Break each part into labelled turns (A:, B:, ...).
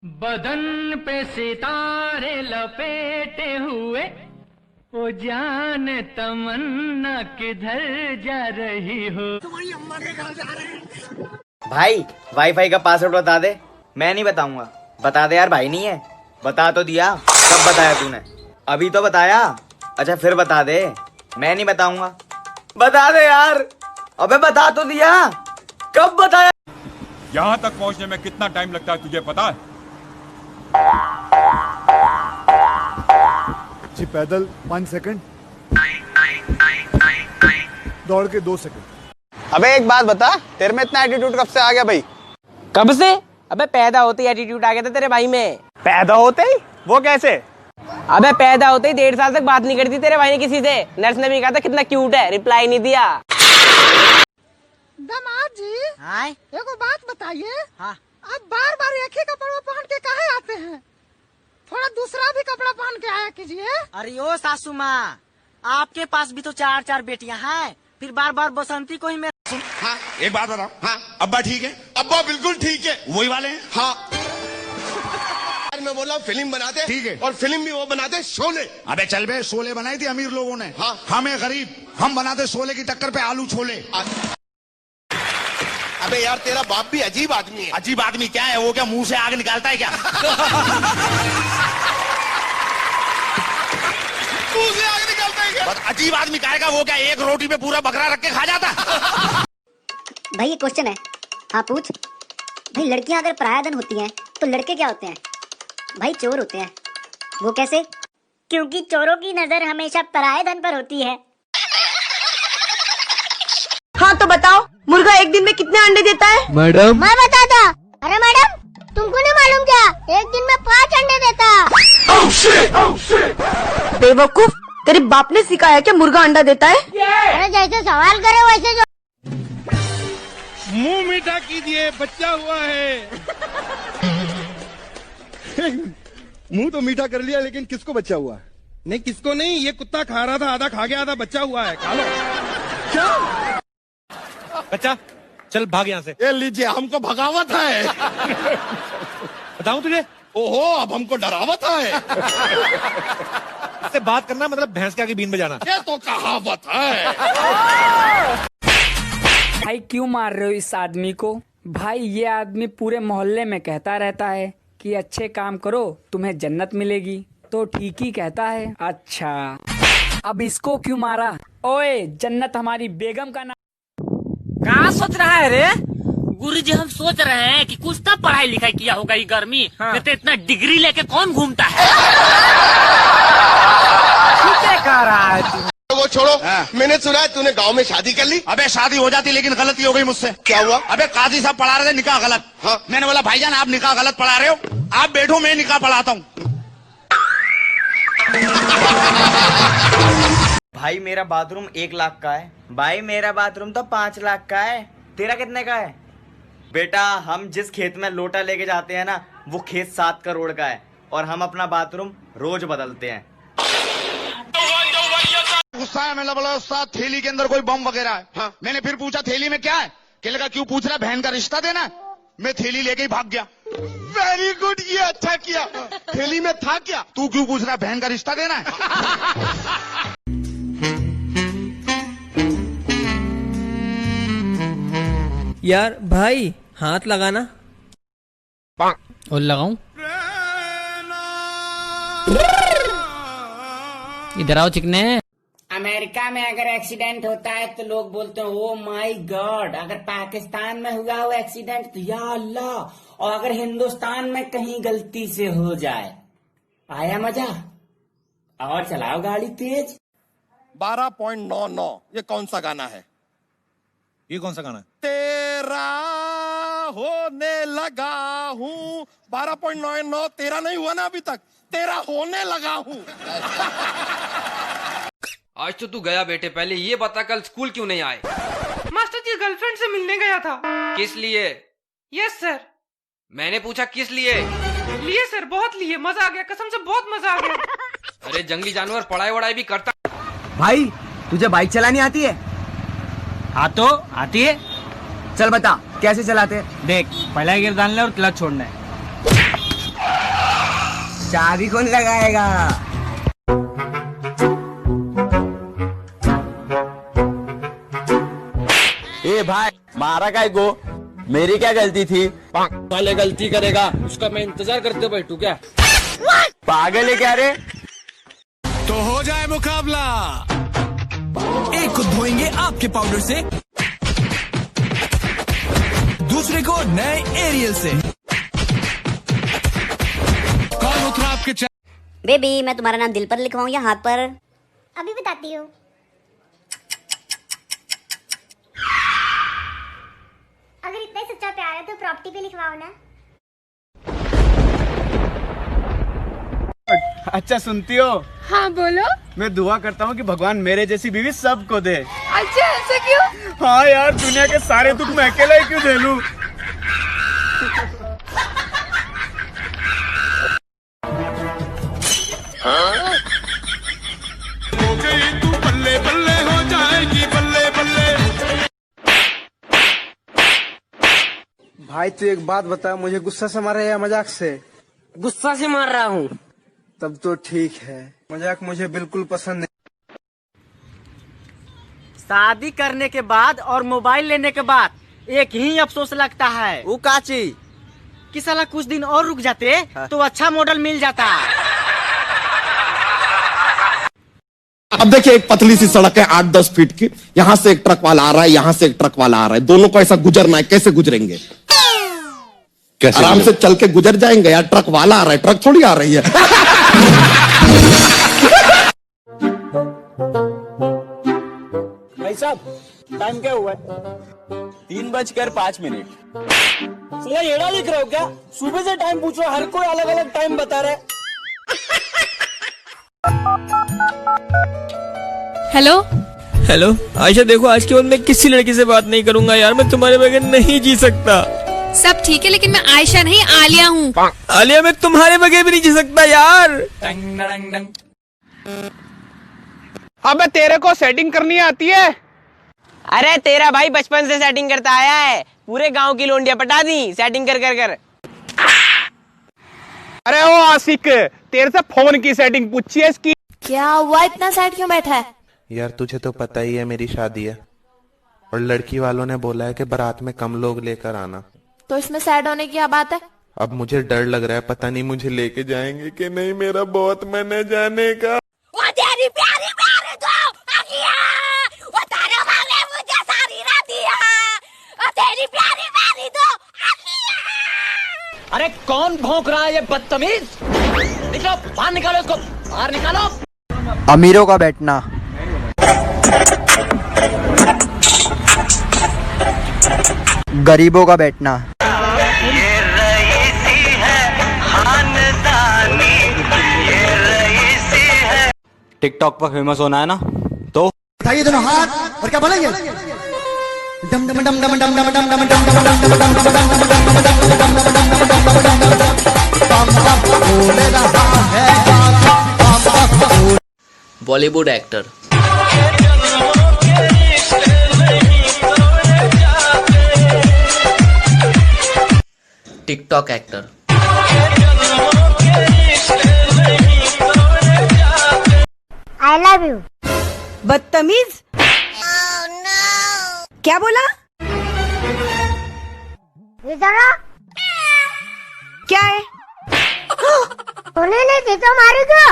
A: बदन पे सितारे लपेटे हुए, ओ जान तमन्ना किधर जा रही हो। तुम्हारी अम्मा के घर जा रहे हैं।
B: भाई वाईफाई का पासवर्ड बता दे। मैं नहीं बताऊंगा। बता दे यार, भाई नहीं है। बता तो दिया। कब बताया तूने? अभी तो बताया। अच्छा फिर बता दे। मैं नहीं बताऊंगा। बता दे यार। अबे बता तो दिया। कब बताया?
C: यहाँ तक पहुँचने में कितना टाइम लगता है तुझे पता है?
D: जी पैदल 5 सेकंड, दौड़ के 2 सेकंड।
E: अबे एक बात बता, तेरे में इतना एटीट्यूड कब से आ गया भाई?
F: कब से? अबे पैदा होते ही एटीट्यूड आ गया था तेरे भाई में।
E: पैदा होते ही? वो कैसे?
F: अबे पैदा होते ही 1.5 साल तक बात नहीं करी थी तेरे भाई ने किसी से। नर्स ने भी कहा था कितना क्यूट है, रिप्लाई नहीं दिया।
G: दामाद जी,
F: हाँ?
G: एगो बात बताइए।
F: हाँ?
G: आप बार बार एक ही कपड़ा पहन के काहे आते हैं? थोड़ा दूसरा भी कपड़ा पहन के आया कीजिए।
H: अरे ओ सासू माँ, आपके पास भी तो 4 बेटियां हैं, फिर बार बार बसंती को ही मैं।
C: हाँ, एक बात बताओ। हाँ, अब्बा ठीक है? अब्बा बिल्कुल ठीक है। वही वाले हैं? हाँ।
I: मैं बोला फिल्म बनाते,
C: ठीक है,
I: और फिल्म भी वो बनाते शोले।
C: अबे चल बे, शोले बनाई थी अमीर लोगों ने। हाँ, हमें गरीब, हम बनाते शोले की टक्कर पे आलू छोले।
I: अबे यार तेरा बाप भी अजीब आदमी है।
C: अजीब आदमी क्या है? वो क्या मुंह से आग निकालता है क्या? मुंह से आग निकालता है क्या? अजीब आदमी कहेगा। वो क्या एक रोटी पे पूरा बकरा रख के खा जाता?
J: भाई ये क्वेश्चन है। हाँ पूछ। भाई लड़कियां अगर पराया धन होती हैं तो लड़के क्या होते हैं? भाई चोर होते हैं। वो कैसे? क्योंकि चोरों की नजर हमेशा पराये धन पर होती है।
G: हाँ तो बताओ, मुर्गा एक दिन में कितने अंडे देता है?
D: मैडम
J: मैं बताता। अरे मैडम, तुमको नहीं मालूम क्या? एक दिन में 5 अंडे देता।
G: बेवकूफ, तेरे बाप ने सिखाया क्या मुर्गा अंडा देता है?
J: अरे जैसे सवाल करे वैसे जो।
C: मुंह मीठा कीजिए, बच्चा हुआ है।
D: मुंह तो मीठा कर लिया, लेकिन किसको बच्चा हुआ?
C: नहीं किसको नहीं, ये कुत्ता खा रहा था, आधा खा गया, आधा बच्चा हुआ है। खा लो।
D: क्या?
K: बच्चा चल भाग यहाँ से।
I: ये लीजिए, हमको भगावत है।
K: बताऊं तुझे?
I: ओहो, अब हमको डरावत है।
K: इससे बात करना मतलब भैंस के आगे बीन बजाना।
I: ये तो कहावत है।
A: भाई क्यों मार रहे हो इस आदमी को? भाई ये आदमी पूरे मोहल्ले में कहता रहता है कि अच्छे काम करो तुम्हें जन्नत मिलेगी, तो ठीक ही कहता है। अच्छा अब इसको क्यों मारा? ओए, जन्नत हमारी बेगम का नाम।
H: कहाँ सोच रहा है रे? गुरुजी हम सोच रहे हैं कि कुछ तो पढ़ाई लिखाई किया होगा। ये गर्मी में तो इतना डिग्री लेके कौन घूमता है? क्या कह रहा है तू?
I: वो छोड़ो। मैंने सुना है तूने गांव में शादी कर ली।
C: अबे शादी हो जाती, लेकिन गलती हो गई मुझसे।
I: क्या हुआ?
C: अबे काजी साहब पढ़ा रहे थे निकाह गलत।
I: हाँ।
C: मैंने बोला भाईजान आप निकाह गलत पढ़ा रहे हो, आप बैठो मैं निकाह पढ़ाता हूँ।
B: भाई मेरा बाथरूम 1 लाख का है। भाई मेरा बाथरूम तो 5 लाख का है। तेरा कितने का है? बेटा हम जिस खेत में लोटा लेके जाते हैं ना, वो खेत 7 करोड़ का है, और हम अपना बाथरूम रोज बदलते हैं।
C: गुस्सा है, मैंने बोला उस्ताद थैली के अंदर कोई बम वगैरह है। हाँ। मैंने फिर पूछा थैली में क्या है? कहने लगा क्यों पूछ रहा, बहन का रिश्ता देना है। मैं थैली लेके ही भाग गया।
I: वेरी गुड, ये अच्छा किया। थैली में था क्या?
C: तू क्यों पूछ रहा, बहन का रिश्ता देना है?
F: यार भाई हाथ लगाना। और लगाऊं? इधर आओ चिकने।
H: अमेरिका में अगर एक्सीडेंट होता है तो लोग बोलते हैं ओ माय गॉड। अगर पाकिस्तान में हुआ हो एक्सीडेंट तो या अल्लाह। और अगर हिंदुस्तान में कहीं गलती से हो जाए, आया मजा? और चलाओ गाड़ी तेज।
I: 12.99 ये कौन सा गाना है?
K: ये कौन सा गाना है?
I: तेरा होने लगा हूँ। 12.99 तेरा नहीं हुआ ना अभी तक, तेरा होने लगा हूँ।
L: आज तो तू गया बेटे, पहले ये बता कल स्कूल क्यों नहीं आए?
G: मास्टर जी गर्लफ्रेंड से मिलने गया था।
L: किस लिए?
G: Yes sir.
L: मैंने पूछा किस लिए?
G: लिए सर, बहुत लिए, मजा आ गया, कसम से बहुत मजा आ गया।
L: अरे जंगली जानवर पढ़ाई वढ़ाई भी करता।
B: भाई तुझे बाइक चलानी आती है?
F: हाँ तो आती है।
B: चल बता कैसे चलाते?
F: देख, पहला गियर डालना है और क्लच छोड़ना है। चाबी कौन लगाएगा?
E: ए भाई मारा काय को? मेरी क्या गलती थी?
K: वाले गलती करेगा उसका मैं इंतजार करते बैठू क्या?
E: पागल है क्या रे?
I: तो हो जाए मुकाबला।
M: एक को धोएंगे आपके पाउडर से, दूसरे को नए एरियल से।
I: कौन उतरा आपके
J: बेबी मैं तुम्हारा नाम दिल पर लिखवाऊं या हाथ पर?
N: अभी बताती हूँ। अगर इतना ही सच्चा प्यार है तो प्रॉपर्टी पे लिखवाओ ना।
E: अच्छा सुनती हो?
G: हाँ बोलो।
E: मैं दुआ करता हूँ कि भगवान मेरे जैसी बीवी सबको दे।
G: अच्छा ऐसा क्यों?
E: हाँ यार दुनिया के सारे दुख मैं अकेला ही क्यों झेलूं?
I: हो गई तू बल्ले बल्ले हो जाएगी बल्ले बल्ले।
F: भाई तू एक बात बता, मुझे गुस्सा से मार रहा है या मजाक से? गुस्सा से मार रहा हूँ। तब तो ठीक है, मजाक मुझे बिल्कुल पसंद नहीं।
A: शादी करने के बाद और मोबाइल लेने के बाद एक ही अफसोस लगता है।
E: वो काची
A: कि साला कुछ दिन और रुक जाते तो अच्छा मॉडल मिल जाता।
O: अब देखिए एक पतली सी सड़क है 8-10 फीट की, यहाँ से एक ट्रक वाला आ रहा है, यहाँ से एक ट्रक वाला आ रहा है, दोनों को ऐसा गुजरना है, कैसे गुजरेंगे? कैसे आराम से चल के गुजर जाएंगे यार, ट्रक वाला आ रहा है, ट्रक थोड़ी आ रही है।
E: भाई साहब टाइम क्या हुआ है? 3:05।
A: सुना येड़ा लिख रहे हो क्या? सुबह से टाइम पूछो, हर कोई अलग अलग टाइम बता रहे।
P: हेलो
Q: हेलो आयशा, देखो आज के बाद मैं किसी लड़की से बात नहीं करूंगा यार, मैं तुम्हारे बगैर नहीं जी सकता।
P: सब ठीक है लेकिन मैं आयशा नहीं आलिया हूँ।
Q: आलिया मैं तुम्हारे बगैर भी नहीं जी सकता यार।
E: अबे तेरे को सेटिंग करनी आती है?
F: अरे तेरा भाई बचपन से सेटिंग करता आया है, पूरे गांव की लोंडिया पटा दी सेटिंग कर कर कर।
E: अरे ओ आशिक, तेरे से फोन की सेटिंग पूछी है इसकी।
P: क्या हुआ, इतना सैड क्यों बैठा है?
R: यार तुझे तो पता ही है मेरी शादी है और लड़की वालों ने बोला है कि बारात में कम लोग लेकर आना।
P: तो इसमें सैड होने की क्या बात है?
R: अब मुझे डर लग रहा है, पता नहीं मुझे लेके जाएंगे कि नहीं, मेरा बहुत मन है जाने का।
N: वो तेरी प्यारी प्यारी दो अखियाँ, वो तारे वाले मुझे सारी रातियाँ, वो तेरी प्यारी प्यारी दो अखियाँ।
A: अरे कौन भौंक रहा है ये बदतमीज? निकलो बाहर, निकालो इसको बाहर निकालो।
F: अमीरों का बैठना, गरीबों का बैठना।
E: टिकटॉक पर फेमस होना है ना, तो
D: उठाइए दोनों हाथ और क्या बोलेंगे? डम डम डम डम डम डम डम डम डम।
S: Bollywood actor, TikTok actor,
N: I love you.
G: बदतमीज। क्या बोला?
N: ये जरा
G: क्या है?
N: सोने नहीं दी तो मारेगा।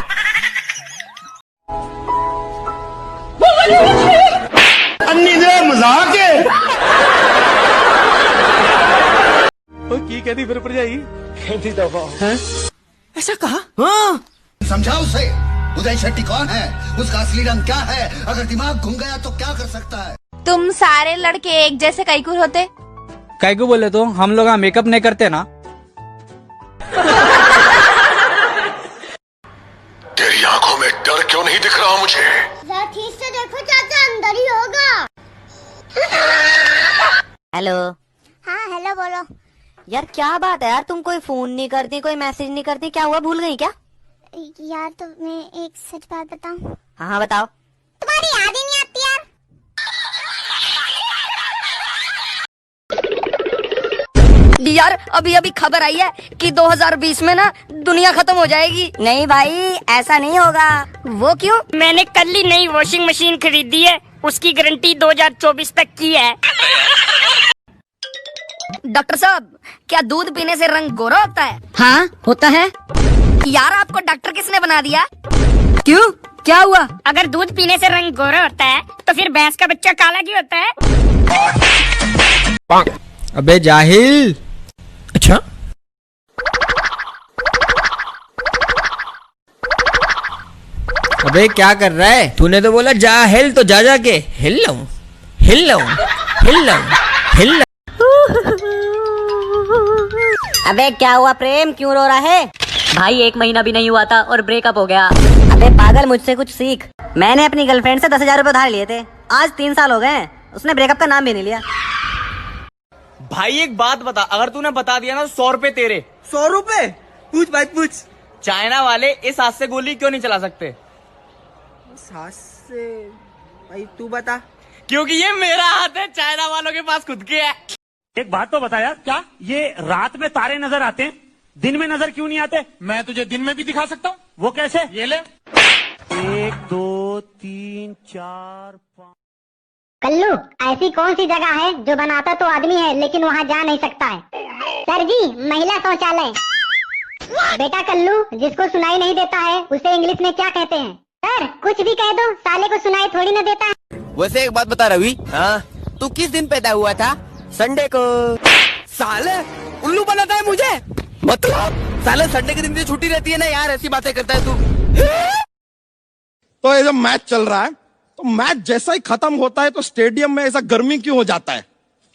D: मजाक है।
E: की कहती फिर पड़ जाएगी, कहती दफा है।
G: ऐसा कहा?
E: हाँ
D: समझा उसे, उदय शेट्टी कौन है, उसका असली रंग क्या है, अगर दिमाग घूम गया तो क्या कर सकता है?
P: तुम सारे लड़के एक जैसे कैकुर होते?
A: कैकू बोले तो हम लोग यहाँ मेकअप नहीं करते ना।
I: तेरी आंखों में डर क्यों नहीं दिख रहा मुझे?
N: जरा ठीक से देखो चाचा, अंदर ही होगा।
J: हेलो।
N: हाँ हेलो बोलो।
J: यार क्या बात है यार, तुम कोई फोन नहीं करती, कोई मैसेज नहीं करती, क्या हुआ, भूल गई क्या?
N: यार तो मैं एक सच बात बताऊं?
J: हाँ बताओ।
N: तुम्हारी याद ही नहीं आती यार।
J: यार अभी अभी खबर आई है कि 2020 में ना दुनिया खत्म हो जाएगी। नहीं भाई ऐसा नहीं होगा। वो क्यों? मैंने कल ही नई वॉशिंग मशीन खरीदी है, उसकी गारंटी 2024 तक की है। डॉक्टर साहब क्या दूध पीने से रंग गोरा होता है? हाँ होता है। यार आपको डॉक्टर किसने बना दिया? क्यों क्या हुआ? अगर दूध पीने से रंग गोरा होता है तो फिर भैंस का बच्चा काला क्यों होता है?
Q: अबे जाहिल। अच्छा अबे क्या कर रहा है? तूने तो बोला जा हिल, तो जा जाके हिल लूं हिल लूं हिल लूं हिल लूं।
J: अबे क्या हुआ प्रेम, क्यों रो रहा है? भाई 1 महीना भी नहीं हुआ था और ब्रेकअप हो गया। अबे पागल मुझसे कुछ सीख। मैंने अपनी गर्लफ्रेंड से 10,000 रुपए उधार लिए थे, आज 3 साल हो गए, उसने ब्रेकअप का नाम भी नहीं लिया।
B: भाई एक बात बता, अगर तूने बता दिया ना तो 100 रुपए तेरे।
F: 100 रुपए? पूछ भाई पूछ।
B: चाइना वाले इस हाथ से गोली क्यों नहीं चला सकते?
F: इस हाथ से? भाई तू बता।
B: क्योंकि ये मेरा हाथ है, चाइना वालों के पास खुद के है।
E: एक बात तो बता यार, क्या ये रात में तारे नजर आते हैं, दिन में नजर क्यों नहीं आते? मैं तुझे दिन में भी दिखा सकता हूँ। वो कैसे? ये ले। 1 2 3 4 5।
J: कल्लू ऐसी कौन सी जगह है जो बनाता तो आदमी है लेकिन वहाँ जा नहीं सकता है? सर जी महिला शौचालय। बेटा कल्लू जिसको सुनाई नहीं देता है उसे इंग्लिश में क्या कहते हैं? सर कुछ भी कह दो, साले को सुनाई थोड़ी ना देता है।
S: वैसे एक बात बता रवि, हाँ तू किस दिन पैदा हुआ था? संडे को। साले उल्लू बनाता है मुझे, मतलब साले संडे के दिन भी छुट्टी रहती है ना यार, ऐसी बातें करता है तू।
I: तो ये जब मैच चल रहा है तो मैच जैसा ही खत्म होता है तो स्टेडियम में ऐसा गर्मी क्यों हो जाता है?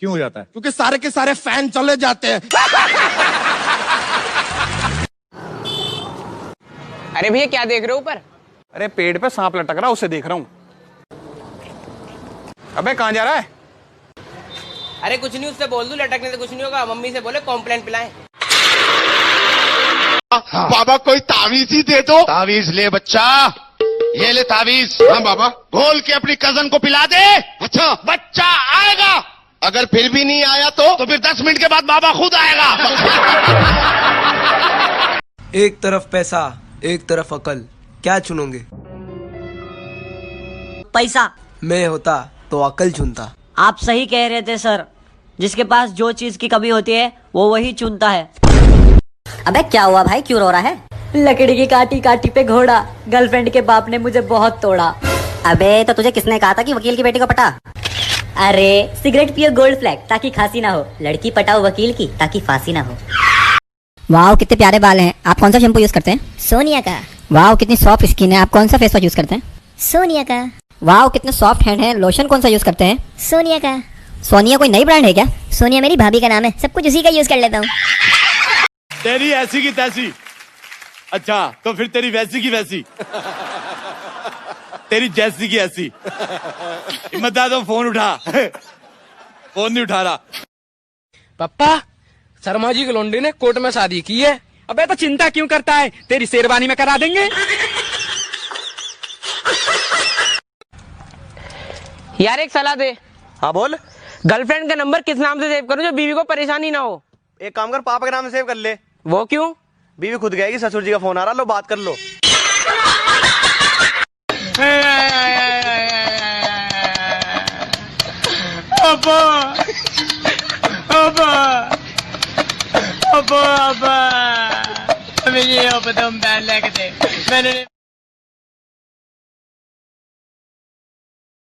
I: क्यों हो जाता है? क्योंकि सारे के सारे फैन चले जाते हैं।
S: अरे भैया क्या देख रहे हो ऊपर?
E: अरे पेड़ पे सांप लटक रहा, उसे देख रहा हूँ। अबे कहाँ जा रहा है?
S: अरे कुछ नहीं, उससे बोल दूं लटकने से कुछ नहीं होगा, मम्मी से बोले कॉम्प्लेन पिलाएं।
C: बाबा कोई तावीज ही दे दो। तावीज ले बच्चा, ये ले तावीज। हाँ बाबा। घोल के अपनी कजन को पिला दे। अच्छा बच्चा आएगा, अगर फिर भी नहीं आया तो फिर 10 मिनट के बाद बाबा खुद आएगा।
F: एक तरफ पैसा एक तरफ अकल, क्या चुनोगे?
J: पैसा।
F: मैं होता तो अकल चुनता।
J: आप सही कह रहे थे सर, जिसके पास जो चीज की कमी होती है वो वही चुनता है। अबे क्या हुआ भाई, क्यों रो रहा है? लकड़ी की काटी काटी पे घोड़ा, गर्लफ्रेंड के बाप ने मुझे बहुत तोड़ा। अबे तो तुझे किसने कहा था कि वकील की बेटी को पटा? अरे सिगरेट पियो गोल्ड फ्लैग ताकि खांसी ना हो, लड़की पटाओ वकील की ताकि फांसी ना हो। वाह कितने प्यारे बाल हैं। आप कौन सा शैम्पू यूज करते हैं? सोनिया का। वाह कितनी सॉफ्ट स्किन है। आप कौन सा फेस वॉश यूज करते हैं? सोनिया का। वाह कितने सॉफ्ट हैंड हैं। लोशन कौन सा यूज करते हैं? सोनिया का। सोनिया कोई नई ब्रांड है क्या? सोनिया मेरी भाभी का नाम है, सब कुछ उसी का यूज कर लेता हूँ।
I: तेरी ऐसी की तैसी। अच्छा तो फिर तेरी वैसी की वैसी। तेरी जैसी की ऐसी। हिम्मत आ तो फोन उठा। फोन नहीं उठा रहा।
A: पापा शर्मा जी के लौंडे ने कोर्ट में शादी की है। अबे तो चिंता क्यों करता है, तेरी शेरवानी में करा देंगे।
S: यार एक सलाह दे।
B: हाँ बोल।
S: गर्लफ्रेंड का नंबर किस नाम से सेव करूं जो बीवी को परेशानी ना हो?
B: एक काम कर, पापा के नाम से सेव कर ले।
S: वो क्यों?
B: बीवी खुद गएगी, ससुर जी का फोन आ रहा, लो बात कर लो।
A: अब्बा अब्बा अब्बा अब्बा मुझे ये तुम बैन लेके दे। मैंने